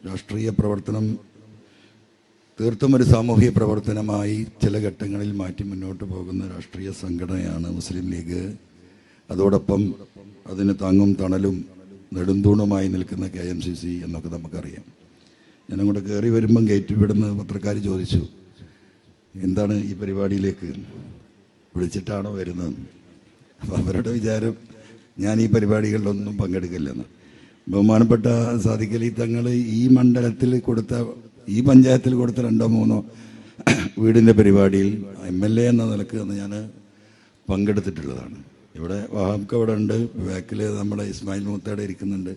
രാഷ്ട്രീയ പ്രവർത്തനം തീർത്തും ഒരു സാമൂഹിക പ്രവർത്തനമായി ചില ഘട്ടങ്ങളിൽ മാറ്റി മുന്നോട്ട് പോകുന്ന രാഷ്ട്രീയ സംഘടനയാണ് മുസ്ലിം ലീഗ്. അതോടൊപ്പം അതിന് താങ്ങും തണലും നെടുന്തൂണുമായി നിൽക്കുന്ന KMCC എന്നൊക്കെ നമുക്കറിയാം. ഞാനങ്ങോട്ട് കയറി വരുമ്പം ഗേറ്റ് വിടുന്ന പത്രക്കാർ ചോദിച്ചു, എന്താണ് ഈ പരിപാടിയിലേക്ക് വിളിച്ചിട്ടാണോ വരുന്നത്? അപ്പം അവരുടെ വിചാരം ഞാൻ ഈ പരിപാടികളിലൊന്നും പങ്കെടുക്കില്ലെന്ന്. ബഹുമാനപ്പെട്ട സാദിഖ് അലി തങ്ങൾ ഈ മണ്ഡലത്തിൽ കൊടുത്ത, ഈ പഞ്ചായത്തിൽ കൊടുത്ത 2-3 വീടിൻ്റെ പരിപാടിയിൽ MLA എന്ന നിലക്ക് അന്ന് ഞാൻ പങ്കെടുത്തിട്ടുള്ളതാണ്. ഇവിടെ വഹാബ്ക്ക് അവിടെ ഉണ്ട്, ബാക്കിൽ നമ്മുടെ ഇസ്മായിൽ മൂത്തയുടെ ഇരിക്കുന്നുണ്ട്.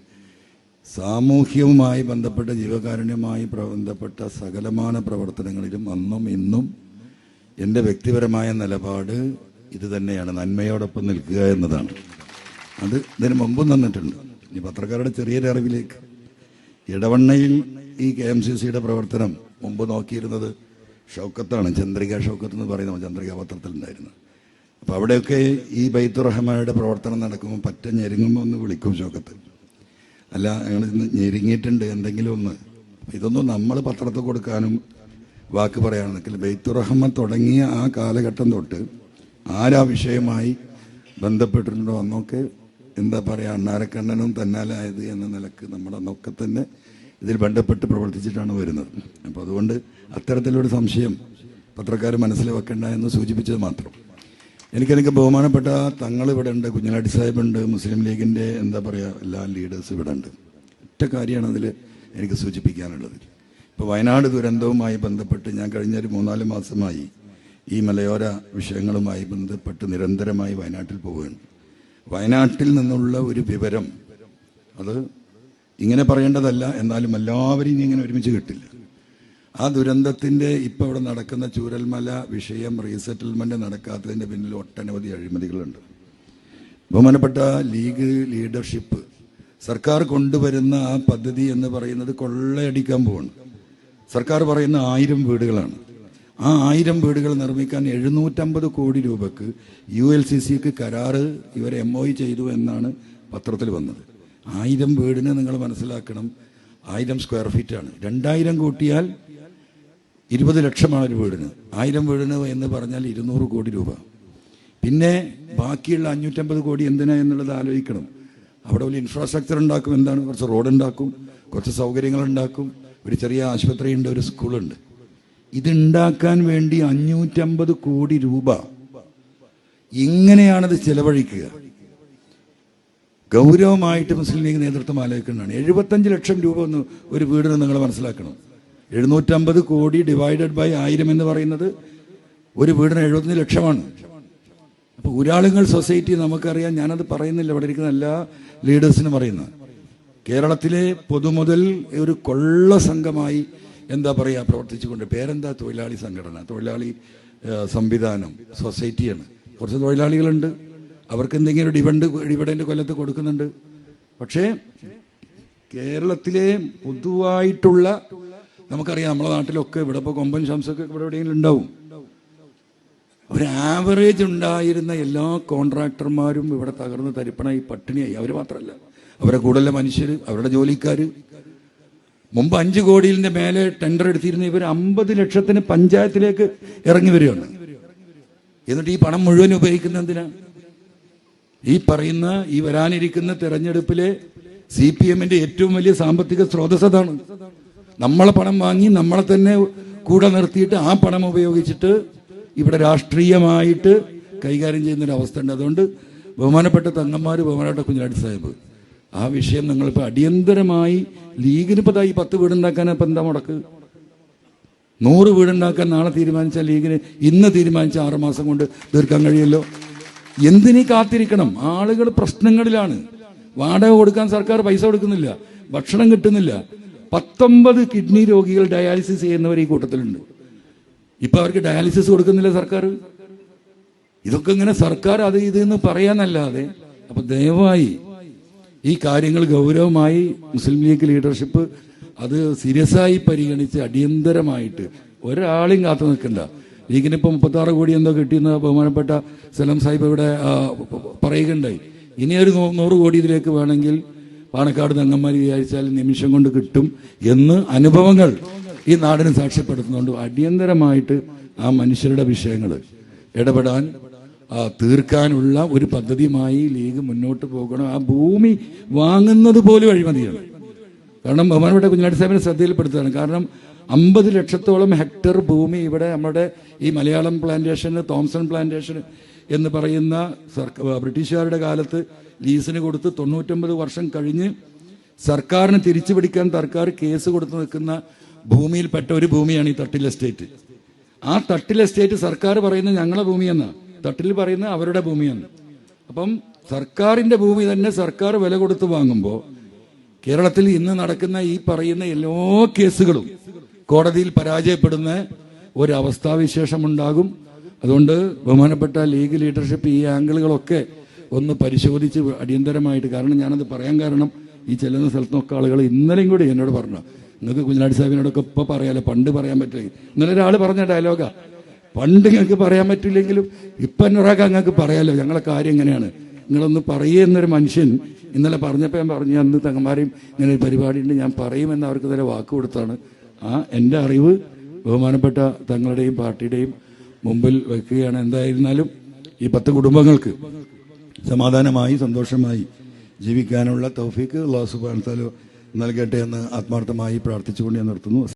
സാമൂഹ്യവുമായി ബന്ധപ്പെട്ട ജീവകാരുണ്യവുമായി ബന്ധപ്പെട്ട സകലമാന പ്രവർത്തനങ്ങളിലും അന്നും ഇന്നും എൻ്റെ വ്യക്തിപരമായ നിലപാട് ഇത് തന്നെയാണ്, നന്മയോടൊപ്പം നിൽക്കുക എന്നതാണ്. അത് ഇതിന് മുമ്പും തന്നിട്ടുണ്ട്. ഈ പത്രക്കാരുടെ ചെറിയൊരു അറിവിലേക്ക്, ഇടവണ്ണയിൽ ഈ KMCCയുടെ പ്രവർത്തനം മുമ്പ് നോക്കിയിരുന്നത് ഷൗക്കത്താണ്, ചന്ദ്രിക ഷൗക്കത്ത് എന്ന് പറയുന്ന ചന്ദ്രിക പത്രത്തിലുണ്ടായിരുന്നു. അപ്പോൾ അവിടെയൊക്കെ ഈ ബൈത്തുർ റഹ്മാനയുടെ പ്രവർത്തനം നടക്കുമ്പോൾ പറ്റ ഞെരുങ്ങുമ്പോൾ ഒന്ന് വിളിക്കും ഷൗക്കത്ത്, അല്ല ഞങ്ങൾ ഇന്ന് ഞെരുങ്ങിയിട്ടുണ്ട് എന്തെങ്കിലും ഒന്ന്. ഇതൊന്നും നമ്മൾ പത്രത്തിൽ കൊടുക്കാനും വാക്ക് പറയാൻ നിൽക്കില്ല. ബൈത്തുർ റഹ്മാൻ തുടങ്ങിയ ആ കാലഘട്ടം തൊട്ട് ആരാ വിഷയമായി ബന്ധപ്പെട്ടിട്ടുണ്ടോ അന്നൊക്കെ എന്താ പറയുക, അണ്ണാരക്കണ്ണനും തന്നാലായത് എന്ന നിലക്ക് നമ്മുടെ അന്നൊക്കെ തന്നെ ഇതിൽ ബന്ധപ്പെട്ട് പ്രവർത്തിച്ചിട്ടാണ് വരുന്നത്. അപ്പോൾ അതുകൊണ്ട് അത്തരത്തിലൊരു സംശയം പത്രക്കാർ മനസ്സിൽ വെക്കേണ്ട എന്ന് സൂചിപ്പിച്ചത് മാത്രം. എനിക്ക് ബഹുമാനപ്പെട്ട തങ്ങൾ ഇവിടെ ഉണ്ട്, കുഞ്ഞാലി സാഹിബുണ്ട്, മുസ്ലിം ലീഗിൻ്റെ എന്താ പറയുക എല്ലാ ലീഡേഴ്സും ഇവിടെ ഉണ്ട്. ഒറ്റ കാര്യമാണ് അതിൽ എനിക്ക് സൂചിപ്പിക്കാനുള്ളത്. ഇപ്പോൾ വയനാട് ദുരന്തവുമായി ബന്ധപ്പെട്ട് ഞാൻ കഴിഞ്ഞൊരു 3-4 മാസമായി ഈ മലയോര വിഷയങ്ങളുമായി ബന്ധപ്പെട്ട് നിരന്തരമായി വയനാട്ടിൽ പോവുകയാണ്. വയനാട്ടിൽ നിന്നുള്ള ഒരു വിവരം അത് ഇങ്ങനെ പറയേണ്ടതല്ല, എന്നാലും എല്ലാവരെയും ഇങ്ങനെ ഒരുമിച്ച് കിട്ടില്ല. ആ ദുരന്തത്തിൻ്റെ ഇപ്പോൾ ഇവിടെ നടക്കുന്ന ചൂരൽമല വിഷയം റീസെറ്റിൽമെൻറ്റ് നടക്കാത്തതിൻ്റെ പിന്നിൽ ഒട്ടനവധി അഴിമതികളുണ്ട്. ബഹുമാനപ്പെട്ട ലീഗ് ലീഡർഷിപ്പ് സർക്കാർ കൊണ്ടുവരുന്ന ആ പദ്ധതി എന്ന് പറയുന്നത് കൊള്ളയടിക്കാൻ പോവാണ്. സർക്കാർ പറയുന്ന 1000 വീടുകളാണ്. ആ 1000 വീടുകൾ നിർമ്മിക്കാൻ 750 കോടി രൂപക്ക് ULCCക്ക് കരാറ് ഇവർ MOU ചെയ്തു എന്നാണ് പത്രത്തിൽ വന്നത്. 1000 വീടിന് നിങ്ങൾ മനസ്സിലാക്കണം, 1000 സ്ക്വയർ ഫീറ്റാണ്. 2000 കൂട്ടിയാൽ 20 ലക്ഷമാണ് ഒരു വീടിന്. 1000 വീടിന് എന്ന് പറഞ്ഞാൽ 200 കോടി രൂപ. പിന്നെ ബാക്കിയുള്ള 550 കോടി എന്തിനാ എന്നുള്ളത് ആലോചിക്കണം. അവിടെ ഒരു ഇൻഫ്രാസ്ട്രക്ചർ ഉണ്ടാക്കും, എന്താണ്, കുറച്ച് റോഡ് ഉണ്ടാക്കും, കുറച്ച് സൗകര്യങ്ങൾ ഉണ്ടാക്കും, ഒരു ചെറിയ ആശുപത്രി ഉണ്ട്, ഒരു സ്കൂളുണ്ട്. ഇതുണ്ടാക്കാൻ വേണ്ടി 550 കോടി രൂപ എങ്ങനെയാണത് ചെലവഴിക്കുക? ഗൗരവമായിട്ട് മുസ്ലിം ലീഗ് നേതൃത്വം ആലോചിക്കുന്നതാണ്. 75 ലക്ഷം രൂപ ഒന്ന് ഒരു വീടിന് നിങ്ങൾ മനസ്സിലാക്കണം. 750 കോടി ഡിവൈഡഡ് ബൈ 1000 എന്ന് പറയുന്നത് ഒരു വീടിന് 75 ലക്ഷമാണ്. അപ്പോൾ ഊരാളുങ്ങൾ സൊസൈറ്റി നമുക്കറിയാം, ഞാനത് പറയുന്നില്ല, ഇവിടെ ഇരിക്കുന്ന എല്ലാ ലീഡേഴ്സിനും അറിയുന്ന കേരളത്തിലെ പൊതുമുതൽ ഒരു കൊള്ള സംഘമായി എന്താ പറയുക പ്രവർത്തിച്ചുകൊണ്ട്, പേരെന്താ, തൊഴിലാളി സംഘടന, തൊഴിലാളി സംവിധാനം, സൊസൈറ്റിയാണ്. കുറച്ച് തൊഴിലാളികളുണ്ട്, അവർക്ക് എന്തെങ്കിലും ഡിവിഡൻഡ് കൊല്ലത്ത് കൊടുക്കുന്നുണ്ട്. പക്ഷേ കേരളത്തിലെ പൊതുവായിട്ടുള്ള നമുക്കറിയാം, നമ്മളെ നാട്ടിലൊക്കെ ഇവിടെ ഇപ്പോൾ കൊമ്പൻ ശംസൊക്കെ ഇവിടെ എവിടെയെങ്കിലും ഉണ്ടാവും. ഒരു ആവറേജ് ഉണ്ടായിരുന്ന എല്ലാ കോൺട്രാക്ടർമാരും ഇവിടെ തകർന്ന് തരിപ്പണായി പട്ടിണിയായി. അവർ മാത്രമല്ല, അവരെ കൂടുതലുള്ള മനുഷ്യർ, അവരുടെ ജോലിക്കാർ. മുമ്പ് 5 കോടിയുടെ മേലെ ടെൻഡർ എടുത്തിരുന്ന ഇവർ 50 ലക്ഷത്തിന് പഞ്ചായത്തിലേക്ക് ഇറങ്ങി വരികയാണ്. എന്നിട്ട് ഈ പണം മുഴുവൻ ഉപയോഗിക്കുന്ന എന്തിനാ? ഈ പറയുന്ന ഈ വരാനിരിക്കുന്ന തെരഞ്ഞെടുപ്പിലെ CPMന്റെ ഏറ്റവും വലിയ സാമ്പത്തിക സ്രോതസ് അതാണ്. നമ്മളെ പണം വാങ്ങി നമ്മളെ തന്നെ കൂടെ നിർത്തിയിട്ട് ആ പണം ഉപയോഗിച്ചിട്ട് ഇവിടെ രാഷ്ട്രീയമായിട്ട് കൈകാര്യം ചെയ്യുന്നൊരവസ്ഥ ഉണ്ട്. അതുകൊണ്ട് ബഹുമാനപ്പെട്ട തങ്ങന്മാർ, ബഹുമാനപ്പെട്ട കുഞ്ഞാലി സാഹിബ്, ആ വിഷയം നിങ്ങളിപ്പോൾ അടിയന്തരമായി ലീഗിന് ഇപ്പോൾ ഈ 10 വീടുണ്ടാക്കാൻ ഇപ്പം എന്താ മുടക്ക്? 100 വീടുണ്ടാക്കാൻ നാളെ തീരുമാനിച്ചാൽ ലീഗിന് ഇന്ന് തീരുമാനിച്ച 6 മാസം കൊണ്ട് തീർക്കാൻ കഴിയുമല്ലോ. എന്തിനീ കാത്തിരിക്കണം? ആളുകൾ പ്രശ്നങ്ങളിലാണ്. വാടക കൊടുക്കാൻ സർക്കാർ പൈസ കൊടുക്കുന്നില്ല, ഭക്ഷണം കിട്ടുന്നില്ല. 19 കിഡ്നി രോഗികൾ ഡയാലിസിസ് ചെയ്യുന്നവർ ഈ കൂട്ടത്തിലുണ്ട്. ഇപ്പം അവർക്ക് ഡയാലിസിസ് കൊടുക്കുന്നില്ല സർക്കാർ. ഇതൊക്കെ ഇങ്ങനെ സർക്കാർ അത് ഇതെന്ന് പറയാനല്ലാതെ. അപ്പം ദയവായി ഈ കാര്യങ്ങൾ ഗൗരവമായി മുസ്ലിം ലീഗ് ലീഡർഷിപ്പ് അത് സീരിയസ് ആയി പരിഗണിച്ച് അടിയന്തരമായിട്ട് ഒരാളെയും കാത്തു നിൽക്കണ്ട. ലീഗിനിപ്പോൾ 36 കോടി എന്തോ കിട്ടിയെന്ന് ബഹുമാനപ്പെട്ട സലം സാഹിബ് ഇവിടെ പറയുകയുണ്ടായി. ഇനിയൊരു 100 കോടി ഇതിലേക്ക് വേണമെങ്കിൽ പാണക്കാട് തങ്ങന്മാർ വിചാരിച്ചാൽ നിമിഷം കൊണ്ട് കിട്ടും എന്ന് അനുഭവങ്ങൾ ഈ നാടിന് സാക്ഷ്യപ്പെടുത്തുന്നുണ്ട്. അടിയന്തരമായിട്ട് ആ മനുഷ്യരുടെ വിഷയങ്ങൾ ഇടപെടാൻ തീർക്കാനുള്ള ഒരു പദ്ധതിയുമായി ലീഗ് മുന്നോട്ട് പോകണം. ആ ഭൂമി വാങ്ങുന്നത് പോലും അഴിമതിയാണ്. കാരണം ബഹുമാനപ്പെട്ട കുഞ്ഞാടി സാഹിബിനെ ശ്രദ്ധയിൽപ്പെടുത്തുകയാണ്. കാരണം 50 ലക്ഷത്തോളം ഹെക്ടർ ഭൂമി ഇവിടെ നമ്മുടെ ഈ മലയാളം പ്ലാന്റേഷന്, തോംസൺ പ്ലാന്റേഷൻ എന്ന് പറയുന്ന ബ്രിട്ടീഷുകാരുടെ കാലത്ത് ലീസിന് കൊടുത്ത് 99 വർഷം കഴിഞ്ഞ് സർക്കാരിന് തിരിച്ചു പിടിക്കാൻ സർക്കാർ കേസ് കൊടുത്ത് നിൽക്കുന്ന ഭൂമിയിൽപ്പെട്ട ഒരു ഭൂമിയാണ് ഈ തട്ടിൽ എസ്റ്റേറ്റ്. ആ തട്ടിൽ എസ്റ്റേറ്റ് സർക്കാർ പറയുന്നത് ഞങ്ങളുടെ ഭൂമിയെന്നാണ്, തട്ടിൽ പറയുന്നത് അവരുടെ ഭൂമിയാണ്. അപ്പം സർക്കാരിന്റെ ഭൂമി തന്നെ സർക്കാർ വില കൊടുത്ത് വാങ്ങുമ്പോൾ കേരളത്തിൽ ഇന്ന് നടക്കുന്ന ഈ പറയുന്ന എല്ലാ കേസുകളും കോടതിയിൽ പരാജയപ്പെടുന്ന ഒരവസ്ഥാവിശേഷം ഉണ്ടാകും. അതുകൊണ്ട് ബഹുമാനപ്പെട്ട ലീഗ് ലീഡർഷിപ്പ് ഈ ആംഗിളുകളൊക്കെ ഒന്ന് പരിശോധിച്ച് അടിയന്തരമായിട്ട്, കാരണം ഞാനത് പറയാൻ കാരണം ഈ ചെല്ലുന്ന സ്ഥലത്തൊക്കെ ആളുകൾ ഇന്നലെയും കൂടി എന്നോട് പറഞ്ഞു, നിങ്ങൾക്ക് കുഞ്ഞാടി സാഹിബിനോടൊക്കെ ഇപ്പോൾ പറയാമല്ലോ, പണ്ട് പറയാൻ പറ്റില്ല. ഇന്നലെ ഒരാൾ പറഞ്ഞ ഡയലോഗാ, പണ്ട് നിങ്ങൾക്ക് പറയാൻ പറ്റില്ലെങ്കിലും ഇപ്പം എന്നൊരാൾക്ക് അങ്ങക്ക് പറയാമല്ലോ, ഞങ്ങളെ കാര്യം എങ്ങനെയാണ്, നിങ്ങളൊന്ന് പറയുന്നൊരു മനുഷ്യൻ ഇന്നലെ പറഞ്ഞപ്പോൾ ഞാൻ പറഞ്ഞു, അന്ന് തങ്ങന്മാരെയും ഇങ്ങനെ ഒരു പരിപാടി ഉണ്ട്, ഞാൻ പറയുമെന്ന് അവർക്ക് തന്നെ വാക്ക് കൊടുത്താണ്. എൻ്റെ അറിവ് ബഹുമാനപ്പെട്ട തങ്ങളുടെയും പാർട്ടിയുടെയും മുമ്പിൽ വെക്കുകയാണ്. എന്തായിരുന്നാലും ഈ 10 കുടുംബങ്ങൾക്ക് സമാധാനമായി സന്തോഷമായി ജീവിക്കാനുള്ള തൗഫീക്ക് അല്ലാഹു സുബ്ഹാനഹു വ തആല നൽകട്ടെ എന്ന് ആത്മാർത്ഥമായി പ്രാർത്ഥിച്ചുകൊണ്ട് ഞാൻ നിർത്തുന്നു.